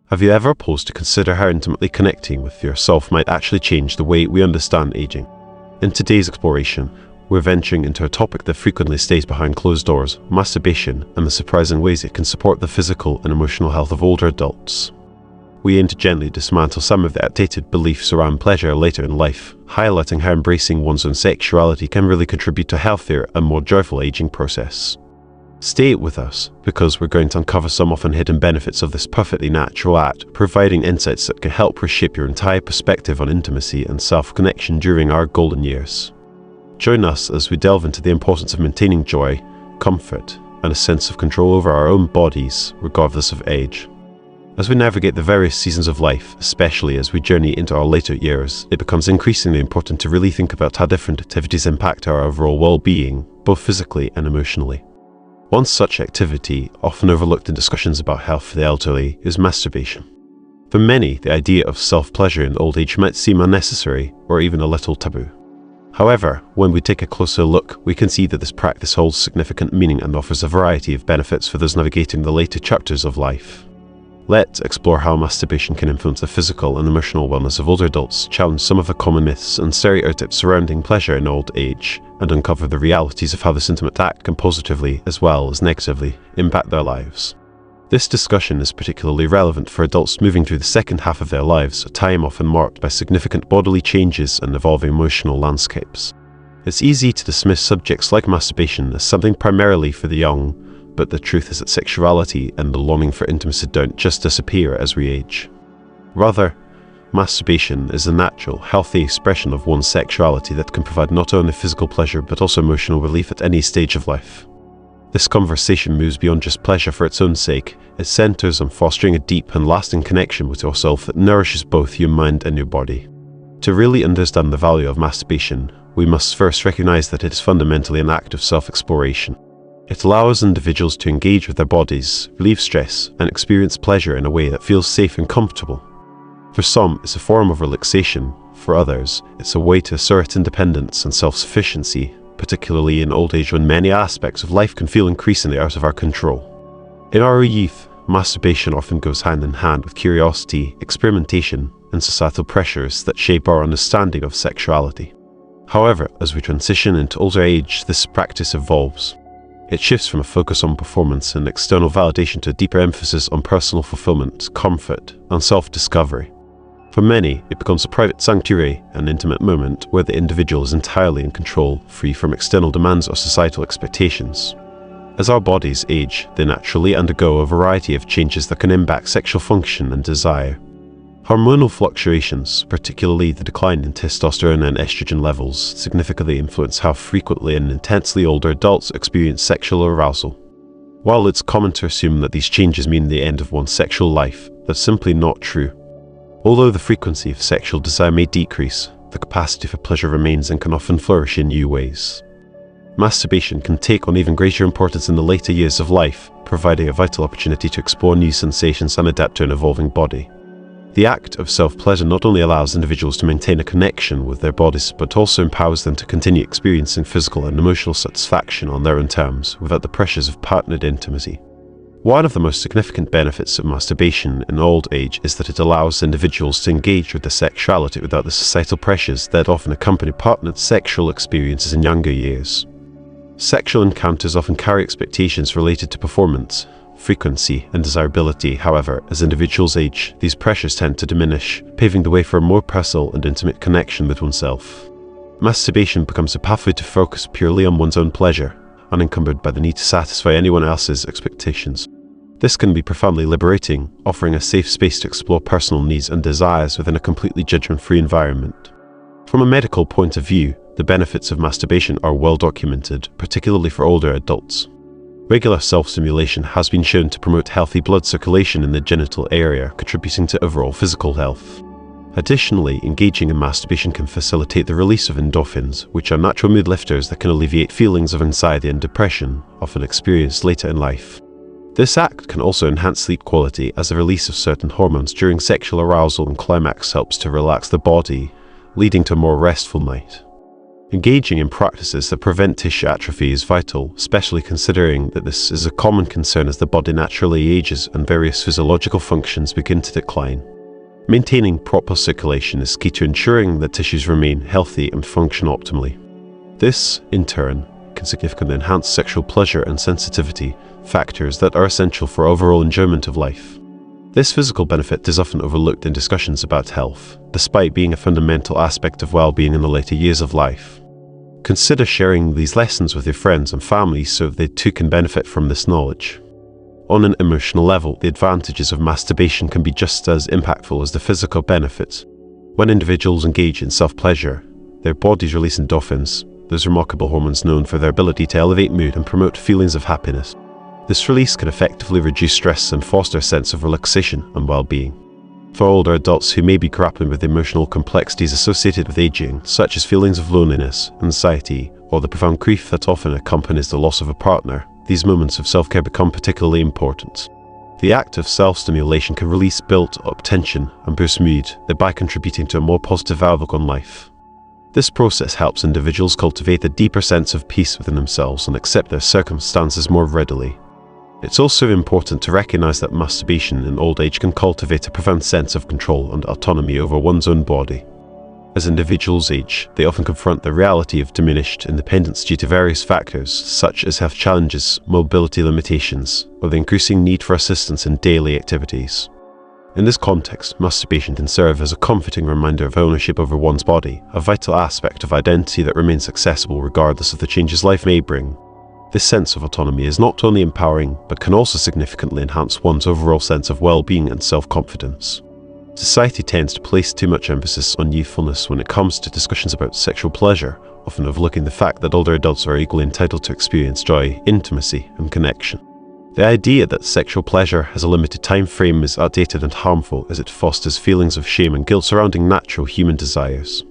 Have you ever paused to consider how intimately connecting with yourself might actually change the way we understand aging? In today's exploration, we're venturing into a topic that frequently stays behind closed doors: masturbation and the surprising ways it can support the physical and emotional health of older adults. We aim to gently dismantle some of the outdated beliefs around pleasure later in life, highlighting how embracing one's own sexuality can really contribute to a healthier and more joyful aging process. Stay with us, because we're going to uncover some often hidden benefits of this perfectly natural act, providing insights that can help reshape your entire perspective on intimacy and self-connection during our golden years. Join us as we delve into the importance of maintaining joy, comfort, and a sense of control over our own bodies, regardless of age. As we navigate the various seasons of life, especially as we journey into our later years, it becomes increasingly important to really think about how different activities impact our overall well-being, both physically and emotionally. One such activity, often overlooked in discussions about health for the elderly, is masturbation. For many, the idea of self-pleasure in old age might seem unnecessary or even a little taboo. However, when we take a closer look, we can see that this practice holds significant meaning and offers a variety of benefits for those navigating the later chapters of life. Let's explore how masturbation can influence the physical and emotional wellness of older adults, challenge some of the common myths and stereotypes surrounding pleasure in old age, and uncover the realities of how this intimate act can positively, as well as negatively, impact their lives. This discussion is particularly relevant for adults moving through the second half of their lives, a time often marked by significant bodily changes and evolving emotional landscapes. It's easy to dismiss subjects like masturbation as something primarily for the young, but the truth is that sexuality and the longing for intimacy don't just disappear as we age. Rather, masturbation is a natural, healthy expression of one's sexuality that can provide not only physical pleasure but also emotional relief at any stage of life. This conversation moves beyond just pleasure for its own sake. It centers on fostering a deep and lasting connection with yourself that nourishes both your mind and your body. To really understand the value of masturbation, we must first recognize that it is fundamentally an act of self-exploration. It allows individuals to engage with their bodies, relieve stress, and experience pleasure in a way that feels safe and comfortable. For some, it's a form of relaxation. For others, it's a way to assert independence and self-sufficiency, particularly in old age when many aspects of life can feel increasingly out of our control. In our youth, masturbation often goes hand in hand with curiosity, experimentation, and societal pressures that shape our understanding of sexuality. However, as we transition into older age, this practice evolves. It shifts from a focus on performance and external validation to a deeper emphasis on personal fulfillment, comfort, and self-discovery. For many, it becomes a private sanctuary, an intimate moment where the individual is entirely in control, free from external demands or societal expectations. As our bodies age, they naturally undergo a variety of changes that can impact sexual function and desire. Hormonal fluctuations, particularly the decline in testosterone and estrogen levels, significantly influence how frequently and intensely older adults experience sexual arousal. While it's common to assume that these changes mean the end of one's sexual life, that's simply not true. Although the frequency of sexual desire may decrease, the capacity for pleasure remains and can often flourish in new ways. Masturbation can take on even greater importance in the later years of life, providing a vital opportunity to explore new sensations and adapt to an evolving body. The act of self-pleasure not only allows individuals to maintain a connection with their bodies, but also empowers them to continue experiencing physical and emotional satisfaction on their own terms, without the pressures of partnered intimacy. One of the most significant benefits of masturbation in old age is that it allows individuals to engage with their sexuality without the societal pressures that often accompany partnered sexual experiences in younger years. Sexual encounters often carry expectations related to performance, frequency, and desirability. However, as individuals age, these pressures tend to diminish, paving the way for a more personal and intimate connection with oneself. Masturbation becomes a pathway to focus purely on one's own pleasure, unencumbered by the need to satisfy anyone else's expectations. This can be profoundly liberating, offering a safe space to explore personal needs and desires within a completely judgment-free environment. From a medical point of view, the benefits of masturbation are well documented, particularly for older adults. Regular self-stimulation has been shown to promote healthy blood circulation in the genital area, contributing to overall physical health. Additionally, engaging in masturbation can facilitate the release of endorphins, which are natural mood lifters that can alleviate feelings of anxiety and depression, often experienced later in life. This act can also enhance sleep quality, as the release of certain hormones during sexual arousal and climax helps to relax the body, leading to a more restful night. Engaging in practices that prevent tissue atrophy is vital, especially considering that this is a common concern as the body naturally ages and various physiological functions begin to decline. Maintaining proper circulation is key to ensuring that tissues remain healthy and function optimally. This, in turn, can significantly enhance sexual pleasure and sensitivity, factors that are essential for overall enjoyment of life. This physical benefit is often overlooked in discussions about health, despite being a fundamental aspect of well-being in the later years of life. Consider sharing these lessons with your friends and family so they too can benefit from this knowledge. On an emotional level, the advantages of masturbation can be just as impactful as the physical benefits. When individuals engage in self-pleasure, their bodies release endorphins, those remarkable hormones known for their ability to elevate mood and promote feelings of happiness. This release can effectively reduce stress and foster a sense of relaxation and well-being. For older adults who may be grappling with emotional complexities associated with aging, such as feelings of loneliness, anxiety, or the profound grief that often accompanies the loss of a partner, these moments of self-care become particularly important. The act of self-stimulation can release built-up tension and boost mood, thereby contributing to a more positive outlook on life. This process helps individuals cultivate a deeper sense of peace within themselves and accept their circumstances more readily. It's also important to recognize that masturbation in old age can cultivate a profound sense of control and autonomy over one's own body. As individuals age, they often confront the reality of diminished independence due to various factors, such as health challenges, mobility limitations, or the increasing need for assistance in daily activities. In this context, masturbation can serve as a comforting reminder of ownership over one's body, a vital aspect of identity that remains accessible regardless of the changes life may bring. This sense of autonomy is not only empowering, but can also significantly enhance one's overall sense of well-being and self-confidence. Society tends to place too much emphasis on youthfulness when it comes to discussions about sexual pleasure, often overlooking the fact that older adults are equally entitled to experience joy, intimacy, and connection. The idea that sexual pleasure has a limited time frame is outdated and harmful as it fosters feelings of shame and guilt surrounding natural human desires.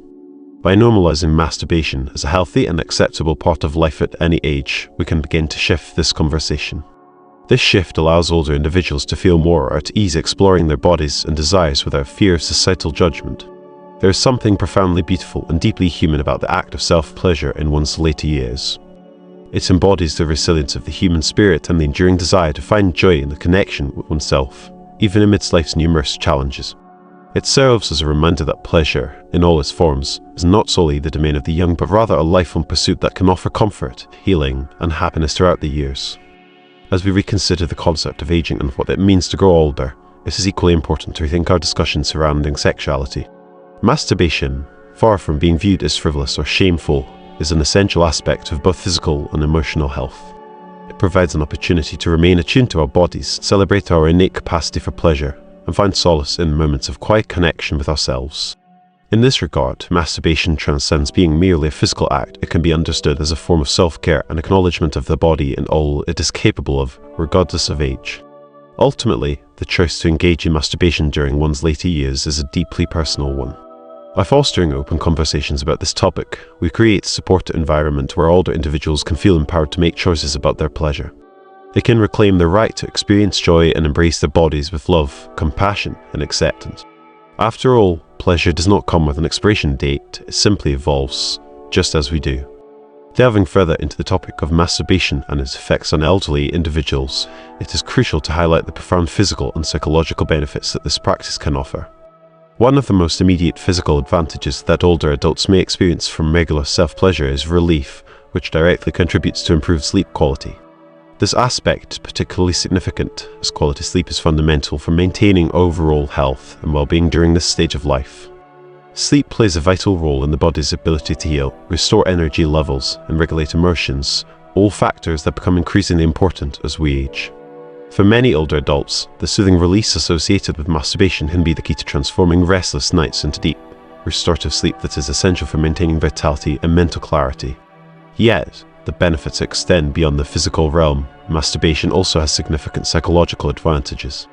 By normalizing masturbation as a healthy and acceptable part of life at any age, we can begin to shift this conversation. This shift allows older individuals to feel more at ease exploring their bodies and desires without fear of societal judgment. There is something profoundly beautiful and deeply human about the act of self-pleasure in one's later years. It embodies the resilience of the human spirit and the enduring desire to find joy in the connection with oneself, even amidst life's numerous challenges. It serves as a reminder that pleasure, in all its forms, is not solely the domain of the young, but rather a lifelong pursuit that can offer comfort, healing, and happiness throughout the years. As we reconsider the concept of aging and what it means to grow older, it is equally important to rethink our discussion surrounding sexuality. Masturbation, far from being viewed as frivolous or shameful, is an essential aspect of both physical and emotional health. It provides an opportunity to remain attuned to our bodies, celebrate our innate capacity for pleasure, and find solace in moments of quiet connection with ourselves. In this regard, masturbation transcends being merely a physical act. It can be understood as a form of self-care and acknowledgement of the body and all it is capable of, regardless of age. Ultimately, the choice to engage in masturbation during one's later years is a deeply personal one. By fostering open conversations about this topic, we create a supportive environment where older individuals can feel empowered to make choices about their pleasure. They can reclaim their right to experience joy and embrace their bodies with love, compassion, and acceptance. After all, pleasure does not come with an expiration date, it simply evolves, just as we do. Delving further into the topic of masturbation and its effects on elderly individuals, it is crucial to highlight the profound physical and psychological benefits that this practice can offer. One of the most immediate physical advantages that older adults may experience from regular self-pleasure is relief, which directly contributes to improved sleep quality. This aspect is particularly significant, as quality sleep is fundamental for maintaining overall health and well-being during this stage of life. Sleep plays a vital role in the body's ability to heal, restore energy levels, and regulate emotions, all factors that become increasingly important as we age. For many older adults, the soothing release associated with masturbation can be the key to transforming restless nights into deep, restorative sleep that is essential for maintaining vitality and mental clarity. Yet, the benefits extend beyond the physical realm. Masturbation also has significant psychological advantages.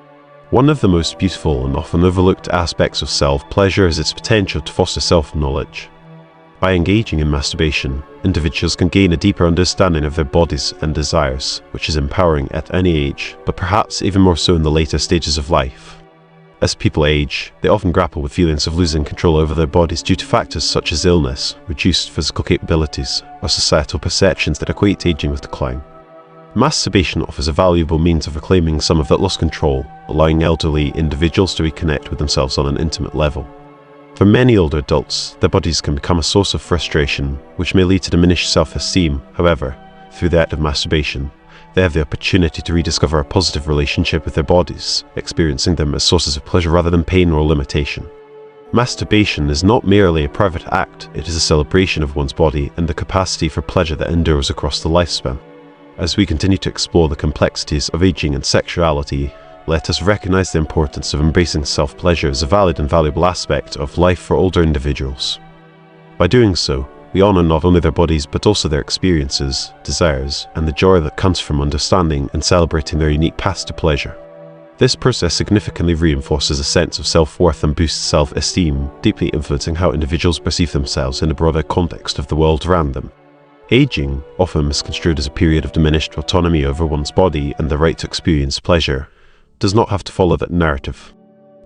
One of the most beautiful and often overlooked aspects of self-pleasure is its potential to foster self-knowledge. By engaging in masturbation, individuals can gain a deeper understanding of their bodies and desires, which is empowering at any age, but perhaps even more so in the later stages of life. As people age, they often grapple with feelings of losing control over their bodies due to factors such as illness, reduced physical capabilities, or societal perceptions that equate aging with decline. Masturbation offers a valuable means of reclaiming some of that lost control, allowing elderly individuals to reconnect with themselves on an intimate level. For many older adults, their bodies can become a source of frustration, which may lead to diminished self-esteem. However, through the act of masturbation, they have the opportunity to rediscover a positive relationship with their bodies, experiencing them as sources of pleasure rather than pain or limitation. Masturbation is not merely a private act, it is a celebration of one's body and the capacity for pleasure that endures across the lifespan. As we continue to explore the complexities of aging and sexuality, let us recognize the importance of embracing self-pleasure as a valid and valuable aspect of life for older individuals. By doing so, we honor not only their bodies but also their experiences, desires, and the joy that comes from understanding and celebrating their unique paths to pleasure. This process significantly reinforces a sense of self-worth and boosts self-esteem, deeply influencing how individuals perceive themselves in the broader context of the world around them. Aging, often misconstrued as a period of diminished autonomy over one's body and the right to experience pleasure, does not have to follow that narrative.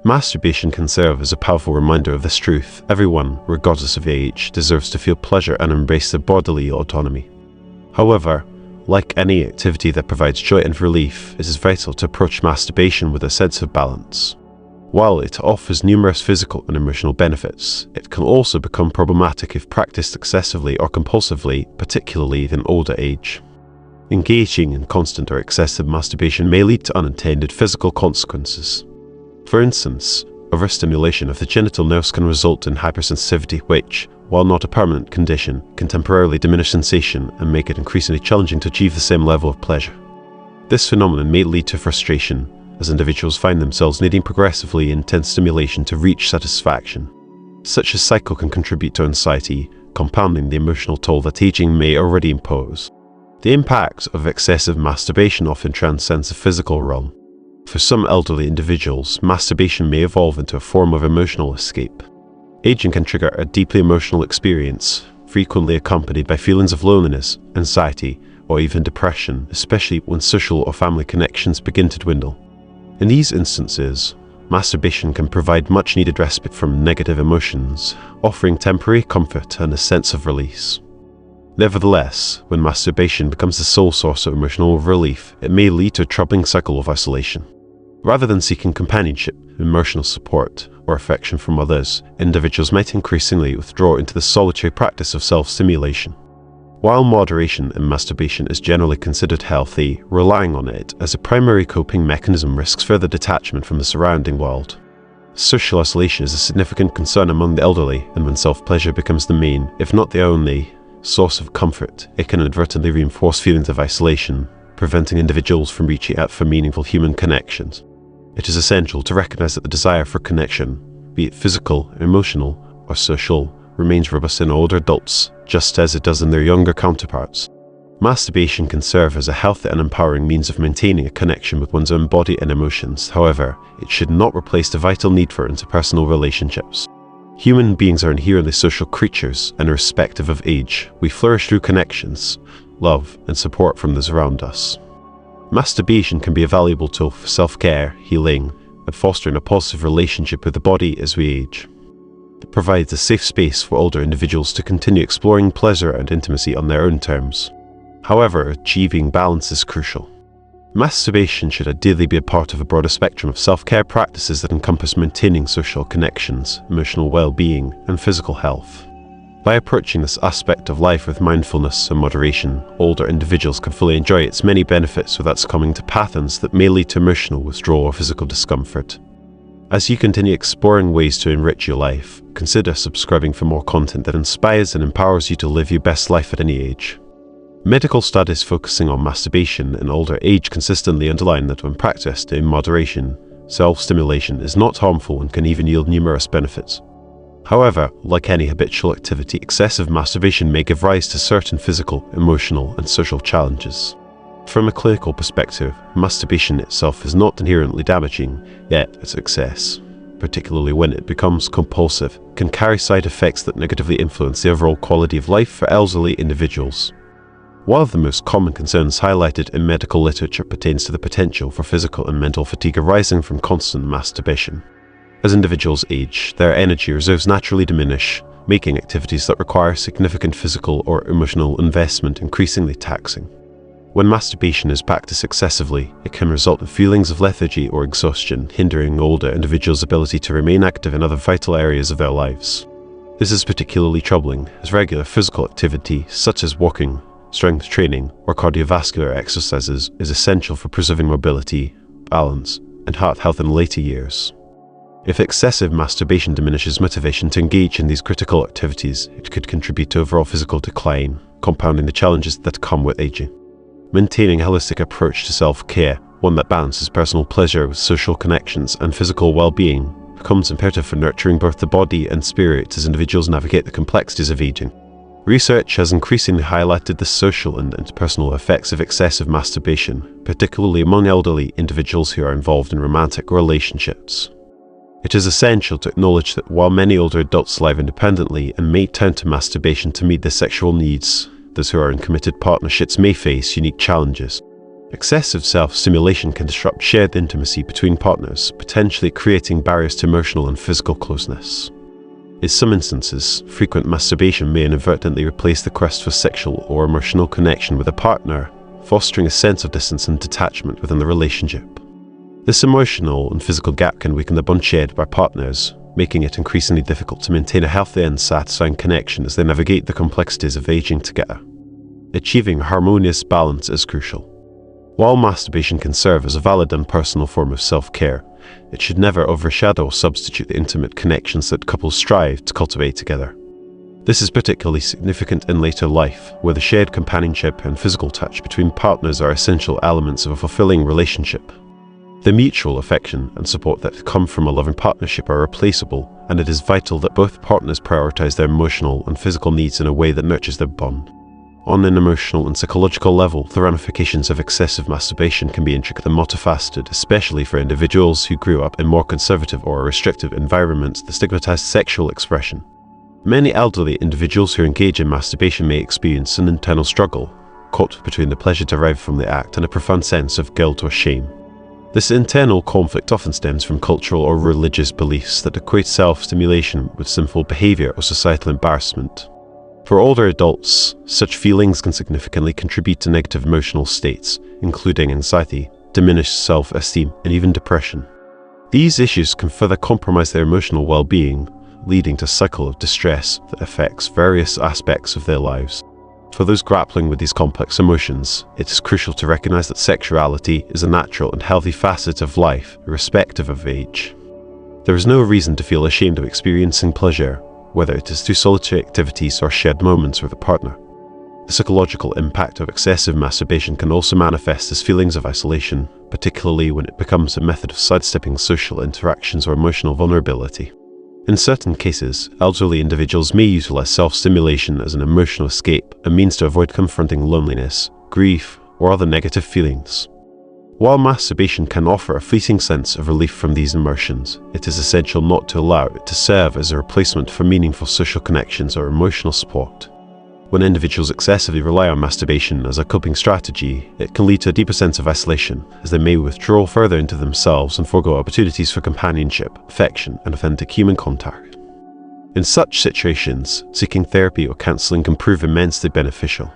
Masturbation can serve as a powerful reminder of this truth. Everyone, regardless of age, deserves to feel pleasure and embrace their bodily autonomy. However, like any activity that provides joy and relief, it is vital to approach masturbation with a sense of balance. While it offers numerous physical and emotional benefits, it can also become problematic if practiced excessively or compulsively, particularly in older age. Engaging in constant or excessive masturbation may lead to unintended physical consequences. For instance, overstimulation of the genital nerves can result in hypersensitivity which, while not a permanent condition, can temporarily diminish sensation and make it increasingly challenging to achieve the same level of pleasure. This phenomenon may lead to frustration, as individuals find themselves needing progressively intense stimulation to reach satisfaction. Such a cycle can contribute to anxiety, compounding the emotional toll that aging may already impose. The impact of excessive masturbation often transcends the physical realm. For some elderly individuals, masturbation may evolve into a form of emotional escape. Aging can trigger a deeply emotional experience, frequently accompanied by feelings of loneliness, anxiety, or even depression, especially when social or family connections begin to dwindle. In these instances, masturbation can provide much-needed respite from negative emotions, offering temporary comfort and a sense of release. Nevertheless, when masturbation becomes the sole source of emotional relief, it may lead to a troubling cycle of isolation. Rather than seeking companionship, emotional support, or affection from others, individuals might increasingly withdraw into the solitary practice of self-stimulation. While moderation in masturbation is generally considered healthy, relying on it as a primary coping mechanism risks further detachment from the surrounding world. Social isolation is a significant concern among the elderly, and when self-pleasure becomes the main, if not the only, source of comfort, it can inadvertently reinforce feelings of isolation, preventing individuals from reaching out for meaningful human connections. It is essential to recognize that the desire for connection, be it physical, emotional, or social, remains robust in older adults, just as it does in their younger counterparts. Masturbation can serve as a healthy and empowering means of maintaining a connection with one's own body and emotions. However, it should not replace the vital need for interpersonal relationships. Human beings are inherently social creatures, and irrespective of age, we flourish through connections, love, and support from those around us. Masturbation can be a valuable tool for self-care, healing, and fostering a positive relationship with the body as we age. It provides a safe space for older individuals to continue exploring pleasure and intimacy on their own terms. However, achieving balance is crucial. Masturbation should ideally be a part of a broader spectrum of self-care practices that encompass maintaining social connections, emotional well-being, and physical health. By approaching this aspect of life with mindfulness and moderation, older individuals can fully enjoy its many benefits without succumbing to patterns that may lead to emotional withdrawal or physical discomfort. As you continue exploring ways to enrich your life, consider subscribing for more content that inspires and empowers you to live your best life at any age. Medical studies focusing on masturbation in older age consistently underline that when practiced in moderation, self-stimulation is not harmful and can even yield numerous benefits. However, like any habitual activity, excessive masturbation may give rise to certain physical, emotional, and social challenges. From a clinical perspective, masturbation itself is not inherently damaging, yet its excess, particularly when it becomes compulsive, can carry side effects that negatively influence the overall quality of life for elderly individuals. One of the most common concerns highlighted in medical literature pertains to the potential for physical and mental fatigue arising from constant masturbation. As individuals age, their energy reserves naturally diminish, making activities that require significant physical or emotional investment increasingly taxing. When masturbation is practiced excessively, it can result in feelings of lethargy or exhaustion, hindering older individuals' ability to remain active in other vital areas of their lives. This is particularly troubling, as regular physical activity, such as walking, strength training, or cardiovascular exercises, is essential for preserving mobility, balance, and heart health in later years. If excessive masturbation diminishes motivation to engage in these critical activities, it could contribute to overall physical decline, compounding the challenges that come with aging. Maintaining a holistic approach to self-care, one that balances personal pleasure with social connections and physical well-being, becomes imperative for nurturing both the body and spirit as individuals navigate the complexities of aging. Research has increasingly highlighted the social and interpersonal effects of excessive masturbation, particularly among elderly individuals who are involved in romantic relationships. It is essential to acknowledge that while many older adults live independently and may turn to masturbation to meet their sexual needs, those who are in committed partnerships may face unique challenges. Excessive self-stimulation can disrupt shared intimacy between partners, potentially creating barriers to emotional and physical closeness. In some instances, frequent masturbation may inadvertently replace the quest for sexual or emotional connection with a partner, fostering a sense of distance and detachment within the relationship. This emotional and physical gap can weaken the bond shared by partners, making it increasingly difficult to maintain a healthy and satisfying connection as they navigate the complexities of aging together. Achieving a harmonious balance is crucial. While masturbation can serve as a valid and personal form of self-care, it should never overshadow or substitute the intimate connections that couples strive to cultivate together. This is particularly significant in later life, where the shared companionship and physical touch between partners are essential elements of a fulfilling relationship. The mutual affection and support that come from a loving partnership are irreplaceable, and it is vital that both partners prioritize their emotional and physical needs in a way that nurtures their bond. On an emotional and psychological level, the ramifications of excessive masturbation can be intricate and multifaceted, especially for individuals who grew up in more conservative or restrictive environments that stigmatize sexual expression. Many elderly individuals who engage in masturbation may experience an internal struggle, caught between the pleasure derived from the act and a profound sense of guilt or shame. This internal conflict often stems from cultural or religious beliefs that equate self-stimulation with sinful behavior or societal embarrassment. For older adults, such feelings can significantly contribute to negative emotional states, including anxiety, diminished self-esteem, and even depression. These issues can further compromise their emotional well-being, leading to a cycle of distress that affects various aspects of their lives. For those grappling with these complex emotions, it is crucial to recognize that sexuality is a natural and healthy facet of life, irrespective of age. There is no reason to feel ashamed of experiencing pleasure, whether it is through solitary activities or shared moments with a partner. The psychological impact of excessive masturbation can also manifest as feelings of isolation, particularly when it becomes a method of sidestepping social interactions or emotional vulnerability. In certain cases, elderly individuals may utilize self-stimulation as an emotional escape, a means to avoid confronting loneliness, grief, or other negative feelings. While masturbation can offer a fleeting sense of relief from these emotions, it is essential not to allow it to serve as a replacement for meaningful social connections or emotional support. When individuals excessively rely on masturbation as a coping strategy, it can lead to a deeper sense of isolation, as they may withdraw further into themselves and forego opportunities for companionship, affection, and authentic human contact. In such situations, seeking therapy or counseling can prove immensely beneficial.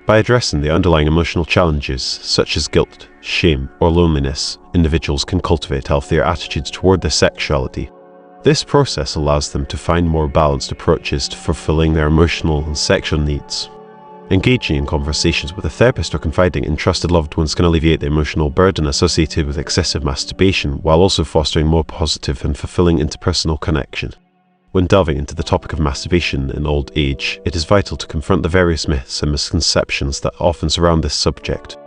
By addressing the underlying emotional challenges, such as guilt, shame, or loneliness, individuals can cultivate healthier attitudes toward their sexuality. This process allows them to find more balanced approaches to fulfilling their emotional and sexual needs. Engaging in conversations with a therapist or confiding in trusted loved ones can alleviate the emotional burden associated with excessive masturbation, while also fostering more positive and fulfilling interpersonal connection. When delving into the topic of masturbation in old age, it is vital to confront the various myths and misconceptions that often surround this subject.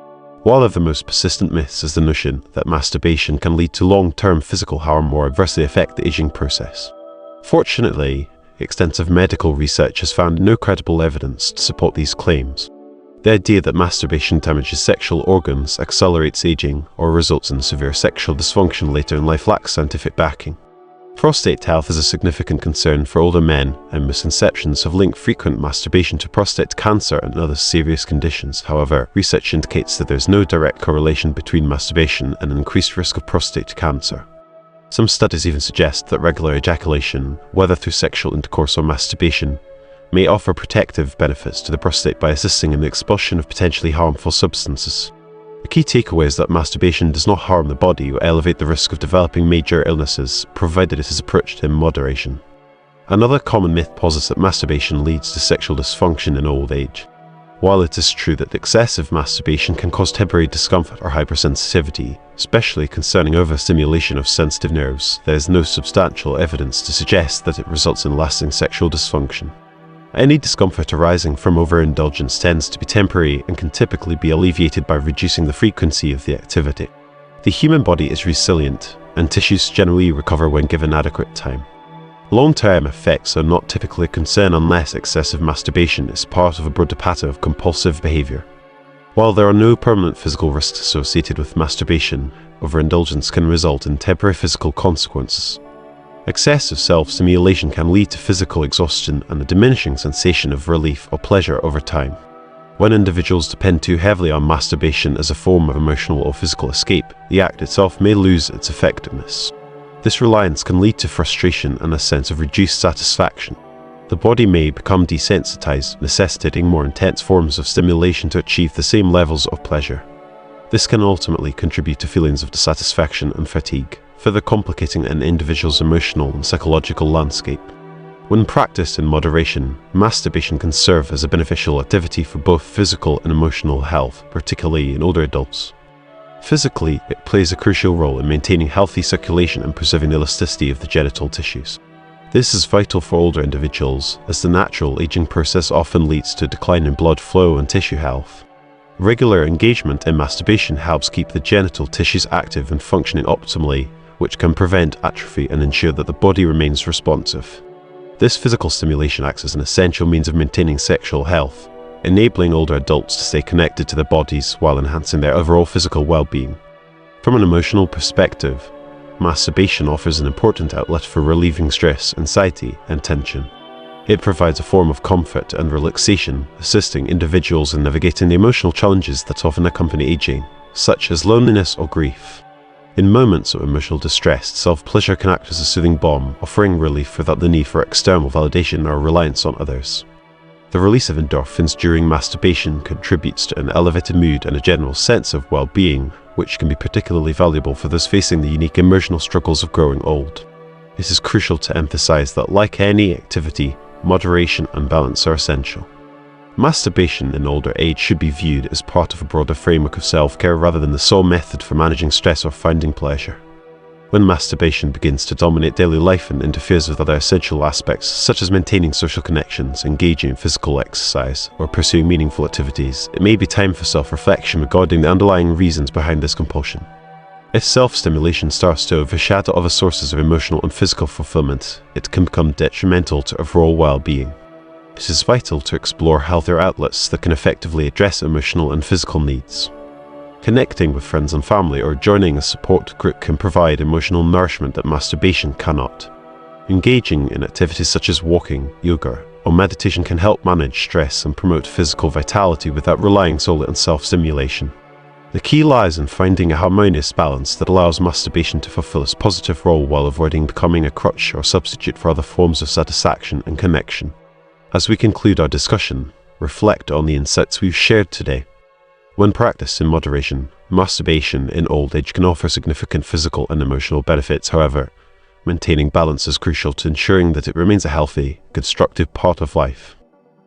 One of the most persistent myths is the notion that masturbation can lead to long-term physical harm or adversely affect the aging process. Fortunately, extensive medical research has found no credible evidence to support these claims. The idea that masturbation damages sexual organs, accelerates aging, or results in severe sexual dysfunction later in life lacks scientific backing. Prostate health is a significant concern for older men, and misconceptions have linked frequent masturbation to prostate cancer and other serious conditions. However, research indicates that there is no direct correlation between masturbation and an increased risk of prostate cancer. Some studies even suggest that regular ejaculation, whether through sexual intercourse or masturbation, may offer protective benefits to the prostate by assisting in the expulsion of potentially harmful substances. The key takeaway is that masturbation does not harm the body or elevate the risk of developing major illnesses, provided it is approached in moderation. Another common myth posits that masturbation leads to sexual dysfunction in old age. While it is true that excessive masturbation can cause temporary discomfort or hypersensitivity, especially concerning overstimulation of sensitive nerves, there is no substantial evidence to suggest that it results in lasting sexual dysfunction. Any discomfort arising from overindulgence tends to be temporary and can typically be alleviated by reducing the frequency of the activity. The human body is resilient, and tissues generally recover when given adequate time. Long-term effects are not typically a concern unless excessive masturbation is part of a broader pattern of compulsive behavior. While there are no permanent physical risks associated with masturbation, overindulgence can result in temporary physical consequences. Excessive self-stimulation can lead to physical exhaustion and a diminishing sensation of relief or pleasure over time. When individuals depend too heavily on masturbation as a form of emotional or physical escape, the act itself may lose its effectiveness. This reliance can lead to frustration and a sense of reduced satisfaction. The body may become desensitized, necessitating more intense forms of stimulation to achieve the same levels of pleasure. This can ultimately contribute to feelings of dissatisfaction and fatigue, further complicating an individual's emotional and psychological landscape. When practiced in moderation, masturbation can serve as a beneficial activity for both physical and emotional health, particularly in older adults. Physically, it plays a crucial role in maintaining healthy circulation and preserving the elasticity of the genital tissues. This is vital for older individuals, as the natural aging process often leads to a decline in blood flow and tissue health. Regular engagement in masturbation helps keep the genital tissues active and functioning optimally, which can prevent atrophy and ensure that the body remains responsive. This physical stimulation acts as an essential means of maintaining sexual health, enabling older adults to stay connected to their bodies while enhancing their overall physical well-being. From an emotional perspective, masturbation offers an important outlet for relieving stress, anxiety, and tension. It provides a form of comfort and relaxation, assisting individuals in navigating the emotional challenges that often accompany aging, such as loneliness or grief. In moments of emotional distress, self-pleasure can act as a soothing balm, offering relief without the need for external validation or reliance on others. The release of endorphins during masturbation contributes to an elevated mood and a general sense of well-being, which can be particularly valuable for those facing the unique emotional struggles of growing old. It is crucial to emphasize that, like any activity, moderation and balance are essential. Masturbation in older age should be viewed as part of a broader framework of self-care rather than the sole method for managing stress or finding pleasure. When masturbation begins to dominate daily life and interferes with other essential aspects, such as maintaining social connections, engaging in physical exercise, or pursuing meaningful activities, it may be time for self-reflection regarding the underlying reasons behind this compulsion. If self-stimulation starts to overshadow other sources of emotional and physical fulfillment, it can become detrimental to overall well-being. It is vital to explore healthier outlets that can effectively address emotional and physical needs. Connecting with friends and family or joining a support group can provide emotional nourishment that masturbation cannot. Engaging in activities such as walking, yoga, or meditation can help manage stress and promote physical vitality without relying solely on self-stimulation. The key lies in finding a harmonious balance that allows masturbation to fulfill its positive role while avoiding becoming a crutch or substitute for other forms of satisfaction and connection. As we conclude our discussion, reflect on the insights we've shared today. When practiced in moderation, masturbation in old age can offer significant physical and emotional benefits. However, maintaining balance is crucial to ensuring that it remains a healthy, constructive part of life.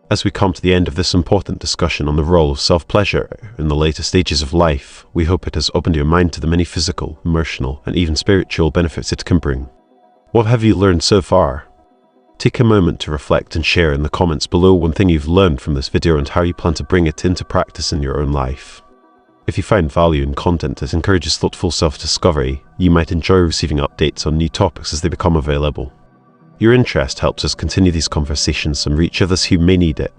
As we come to the end of this important discussion on the role of self-pleasure in the later stages of life, we hope it has opened your mind to the many physical, emotional, and even spiritual benefits it can bring. What have you learned so far? Take a moment to reflect and share in the comments below one thing you've learned from this video and how you plan to bring it into practice in your own life. If you find value in content that encourages thoughtful self-discovery, you might enjoy receiving updates on new topics as they become available. Your interest helps us continue these conversations and reach others who may need it.